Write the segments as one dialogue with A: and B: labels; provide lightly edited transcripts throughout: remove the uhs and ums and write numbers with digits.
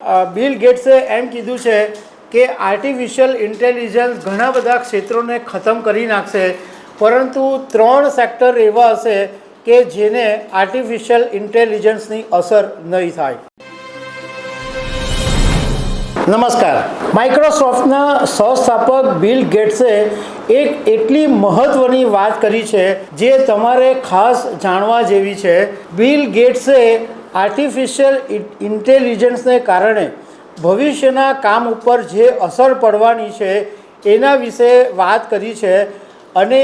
A: Bill ગેટ્સે એમ કીધું છે કે આર્ટિફિશિયલ ઇન્ટેલિજન્સ ઘણા બધા ક્ષેત્રોને ખતમ કરી નાખશે, પરંતુ 3 સેક્ટર એવા હશે કે જેને આર્ટિફિશિયલ ઇન્ટેલિજન્સની અસર નહીં થાય. નમસ્કાર. માઇક્રોસોફ્ટના સહસ્થાપક બિલ ગેટ્સે એક એટલી મહત્ત્વની વાત કરી છે જે તમારે ખાસ જાણવા જેવી છે. બિલ ગેટ્સે આર્ટિફિશિયલ ઇન્ટેલિજન્સને કારણે ભવિષ્યના કામ ઉપર જે અસર પડવાની છે એના વિશે વાત કરી છે. અને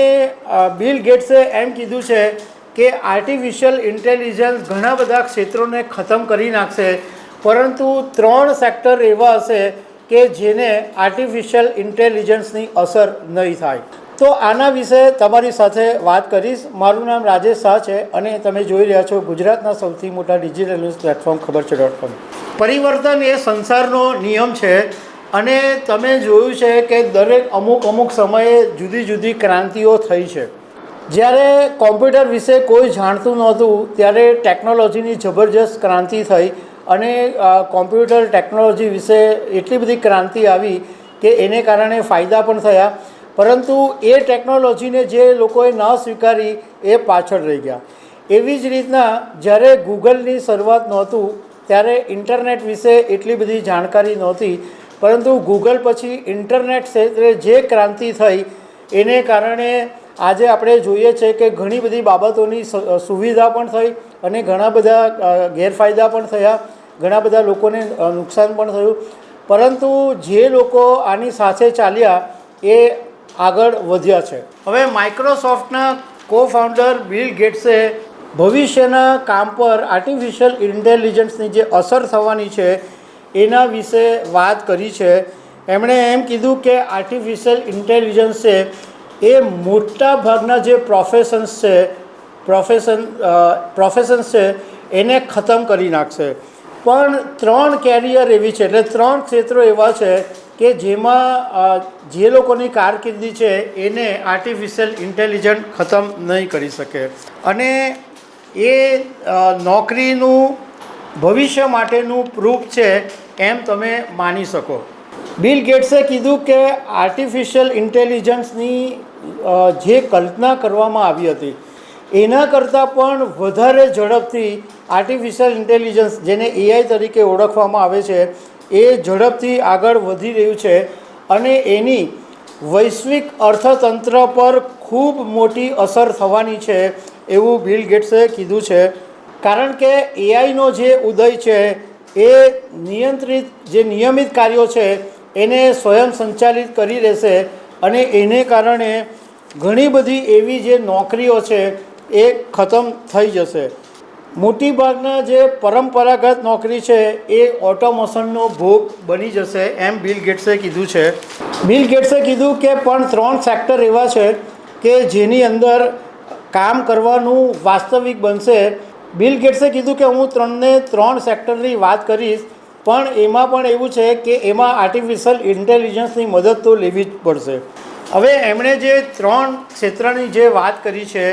A: બિલ ગેટ્સે એમ કીધું છે કે આર્ટિફિશિયલ ઇન્ટેલિજન્સ ઘણા બધા ક્ષેત્રોને ખતમ કરી નાખશે, પરંતુ 3 સેક્ટર એવા હશે કે જેને આર્ટિફિશિયલ ઇન્ટેલિજન્સની અસર નહીં થાય. તો આના વિશે તમારી સાથે વાત કરીશ. મારું નામ રાજેશ શાહ છે અને તમે જોઈ રહ્યા છો ગુજરાતના સૌથી મોટા ડિજિટલ ન્યૂઝ પ્લેટફોર્મ ખબરછે.com. પરિવર્તન એ સંસારનો નિયમ છે અને તમે જોયું છે કે દરેક અમુક સમયે જુદી જુદી ક્રાંતિઓ થઈ છે. જ્યારે કોમ્પ્યુટર વિશે કોઈ જાણતું નહોતું ત્યારે ટેકનોલોજીની જબરજસ્ત ક્રાંતિ થઈ અને કોમ્પ્યુટર ટેકનોલોજી વિશે એટલી બધી ક્રાંતિ આવી કે એને કારણે ફાયદા પણ થયા, પરંતુ એ ટેકનોલોજીને જે લોકોએ ન સ્વીકારી એ પાછળ રહી ગયા. એવી જ રીતના જ્યારે ગૂગલની શરૂઆત નહોતું ત્યારે ઇન્ટરનેટ વિશે એટલી બધી જાણકારી નહોતી, પરંતુ ગૂગલ પછી ઇન્ટરનેટ ક્ષેત્રે જે ક્રાંતિ થઈ એને કારણે આજે આપણે જોઈએ છે કે ઘણી બધી બાબતોની સુવિધા પણ થઈ અને ઘણા બધા ગેરફાયદા પણ થયા, ઘણા બધા લોકોને નુકસાન પણ થયું, પરંતુ જે લોકો આની સાથે ચાલ્યા એ આગળ વધ્યા છે. હવે માઇક્રોસોફ્ટના કો-ફાઉન્ડર બિલ ગેટ્સે ભવિષ્યના કામ પર આર્ટિફિશિયલ ઇન્ટેલિજન્સની જે અસર થવાની છે એના વિશે વાત કરી છે. એમણે એમ કીધું કે આર્ટિફિશિયલ ઇન્ટેલિજન્સ છે એ મોટા ભાગના જે પ્રોફેશન્સ છે એને ખતમ કરી નાખશે. પણ 3 કેરિયર એવી છે, એટલે 3 ક્ષેત્રો એવા છે કે જેમાં જે લોકોની કારકિર્દી છે એને આર્ટિફિશિયલ ઇન્ટેલિજન્સ ખતમ નહીં કરી શકે અને એ નોકરીનું ભવિષ્ય માટેનું પ્રૂફ છે એમ તમે માની શકો. બિલ ગેટ્સે કીધું કે આર્ટિફિશિયલ ઇન્ટેલિજન્સની જે કલ્પના કરવામાં આવી હતી એના કરતાં પણ વધારે ઝડપથી આર્ટિફિશિયલ ઇન્ટેલિજન્સ, જેને AI તરીકે ઓળખવામાં આવે છે, એ ઝડપથી આગળ વધી રહ્યું છે અને એની વૈશ્વિક અર્થતંત્ર પર ખૂબ મોટી અસર થવાની છે એવું બિલ ગેટ્સે કીધું છે. કારણ કે AIનો જે ઉદય છે એ નિયમિત કાર્યો છે એને સ્વયં સંચાલિત કરી રહેશે અને એને કારણે ઘણી બધી એવી જે નોકરીઓ છે એ ખતમ થઈ જશે. મોટી ભાગના જે પરંપરાગત નોકરી છે એ ઓટોમેશનનો ભોગ બની જશે એમ બિલ ગેટ્સે કીધું છે. બિલ ગેટ્સે કીધું કે પણ 3 સેક્ટર એવા છે કે જેની અંદર કામ કરવાનું વાસ્તવિક બનશે. બિલ ગેટ્સે કીધું કે હું 3 સેક્ટરની વાત કરીશ, પણ એમાં પણ એવું છે કે એમાં આર્ટિફિશિયલ ઇન્ટેલિજન્સની મદદ તો લેવી જ પડશે. હવે એમણે જે 3 ક્ષેત્રની જે વાત કરી છે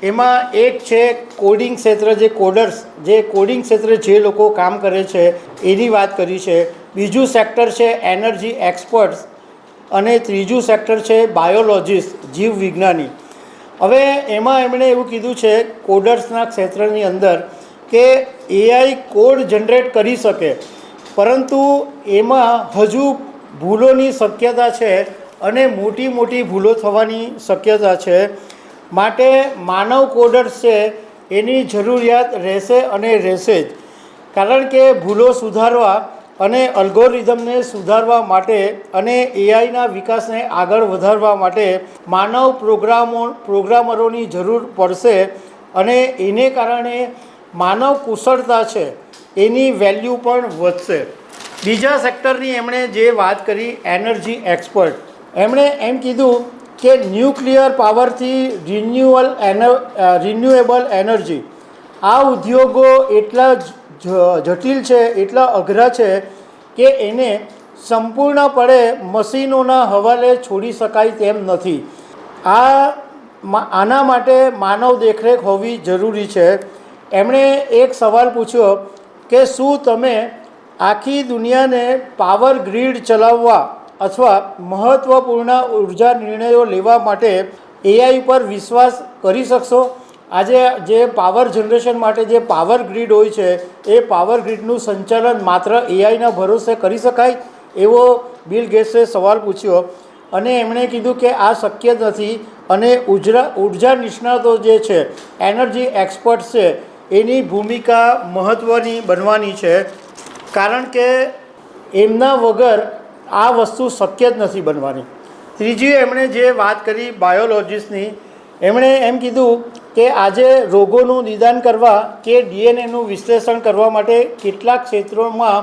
A: એમાં એક છે કોડિંગ ક્ષેત્ર, જે કોડર્સ, જે કોડિંગ ક્ષેત્રે જે લોકો કામ કરે છે એની વાત કરી છે. બીજું સેક્ટર છે એનર્જી એક્સપર્ટ્સ અને ત્રીજું સેક્ટર છે બાયોલોજિસ્ટ, જીવ વિજ્ઞાની. હવે એમાં એમણે એવું કીધું છે કોડર્સના ક્ષેત્રની અંદર કે AI કોડ જનરેટ કરી શકે, પરંતુ એમાં હજુ ભૂલોની શક્યતા છે અને મોટી ભૂલો થવાની શક્યતા છે. માટે માનવ કોડર્સ છે એની જરૂરિયાત રહેશે અને રહેશે જ, કારણ કે ભૂલો સુધારવા અને અલ્ગોરિધમને સુધારવા માટે અને AIના વિકાસને આગળ વધારવા માટે માનવ પ્રોગ્રામરોની જરૂર પડશે અને એને કારણે માનવ કુશળતા છે એની વેલ્યુ પણ વધશે. બીજા સેક્ટરની એમણે જે વાત કરી એનર્જી એક્સપર્ટ, એમણે એમ કીધું કે ન્યુક્લિયર પાવરથી રિન્યુએબલ એનર્જી, આ ઉદ્યોગો એટલા જટિલ છે, એટલા અઘરા છે કે એને સંપૂર્ણપણે મશીનોના હવાલે છોડી શકાય તેમ નથી. આના માટે માનવ દેખરેખ હોવી જરૂરી છે. એમણે એક સવાલ પૂછ્યો કે શું તમે આખી દુનિયાને પાવર ગ્રીડ ચલાવવા અથવા મહત્ત્વપૂર્ણ ઉર્જા નિર્ણયો લેવા માટે એઆઈ પર વિશ્વાસ કરી શકશો? આજે જે પાવર જનરેશન માટે જે પાવર ગ્રીડ હોય છે એ પાવર ગ્રીડનું સંચાલન માત્ર એઆઈના ભરોસે કરી શકાય? એવો બિલ ગેટ્સે સવાલ પૂછ્યો અને એમણે કીધું કે આ શક્ય નથી અને ઉર્જા નિષ્ણાતો જે છે, એનર્જી એક્સપર્ટ્સ છે, એની ભૂમિકા મહત્ત્વની બનવાની છે, કારણ કે એમના વગર આ વસ્તુ શક્ય જ નથી બનવાની. ત્રીજી એમણે જે વાત કરી બાયોલોજીસ્ટની, એમણે એમ કીધું કે આજે રોગોનું નિદાન કરવા કે ડીએનએનું વિશ્લેષણ કરવા માટે કેટલાક ક્ષેત્રોમાં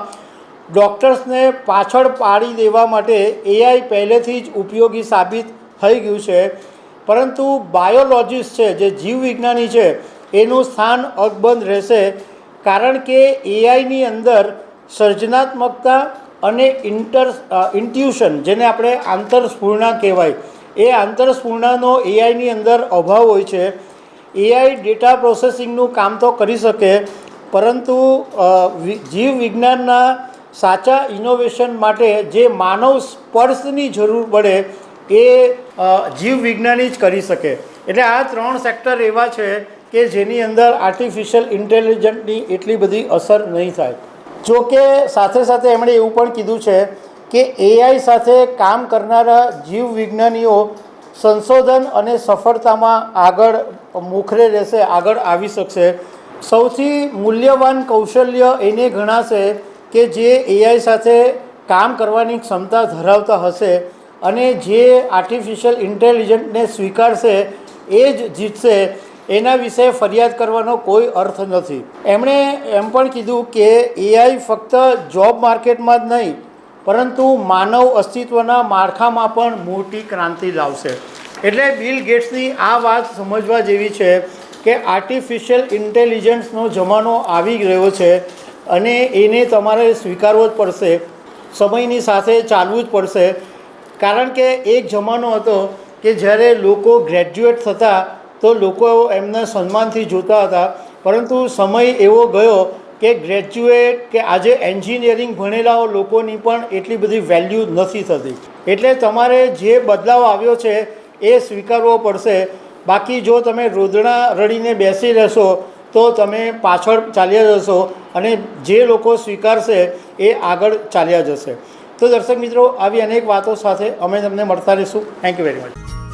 A: ડૉક્ટર્સને પાછળ પાડી દેવા માટે એઆઈ પહેલેથી જ ઉપયોગી સાબિત થઈ ગયું છે, પરંતુ બાયોલોજીસ્ટ છે, જે જીવવિજ્ઞાની છે, એનું સ્થાન અકબંધ રહેશે, કારણ કે એઆઈની અંદર સર્જનાત્મકતા અને ઇન્ટ્યુશન, જેને આપણે આંતરસ્ફૂર્ણા કહેવાય, એ આંતરસ્ફૂર્ણાનો એઆઈની અંદર અભાવ હોય છે. એઆઈ ડેટા પ્રોસેસિંગનું કામ તો કરી શકે, પરંતુ જીવ વિજ્ઞાનના સાચા ઇનોવેશન માટે જે માનવ સ્પર્શની જરૂર પડે એ જીવ વિજ્ઞાની જ કરી શકે. એટલે આ 3 સેક્ટર એવા છે કે જેની અંદર આર્ટિફિશિયલ ઇન્ટેલિજન્સની એટલી બધી અસર નહીં થાય. જો કે સાથે સાથે એમણે એવું પણ કીધું છે કે એઆઈ સાથે કામ કરનારા જીવ વિજ્ઞાનીઓ સંશોધન અને સફળતામાં આગળ મોખરે રહેશે, આગળ આવી શકશે. સૌથી મૂલ્યવાન કૌશલ્ય એને ગણાશે કે જે એઆઈ સાથે કામ કરવાની ક્ષમતા ધરાવતા હશે અને જે આર્ટિફિશિયલ ઇન્ટેલિજન્સને સ્વીકારશે એ જ જીતશે. એના વિશે ફરિયાદ કરવાનો કોઈ અર્થ નથી. એમણે એમ પણ કીધું કે એઆઈ ફક્ત જોબ માર્કેટમાં જ નહીં, પરંતુ માનવ અસ્તિત્વના માળખામાં પણ મોટી ક્રાંતિ લાવશે. એટલે બિલ ગેટ્સની આ વાત સમજવા જેવી છે કે આર્ટિફિશિયલ ઇન્ટેલિજન્સનો જમાનો આવી રહ્યો છે અને એને તમારે સ્વીકારવો જ પડશે, સમયની સાથે ચાલવું જ પડશે. કારણ કે એક જમાનો હતો કે જ્યારે લોકો ગ્રેજ્યુએટ થતા તો લોકો એમને સન્માનથી જોતા હતા, પરંતુ સમય એવો ગયો કે ગ્રેજ્યુએટ કે આજે એન્જિનિયરિંગ ભણેલા લોકોની પણ એટલી બધી વેલ્યુ નથી થતી. એટલે તમારે જે બદલાવ આવ્યો છે એ સ્વીકારવો પડશે. બાકી જો તમે રોદણા રડીને બેસી રહેશો તો તમે પાછળ ચાલ્યા જશો અને જે લોકો સ્વીકારશે એ આગળ ચાલ્યા જશે. તો દર્શક મિત્રો, આવી અનેક વાતો સાથે અમે તમને મળતા રહીશું. Thank you very much.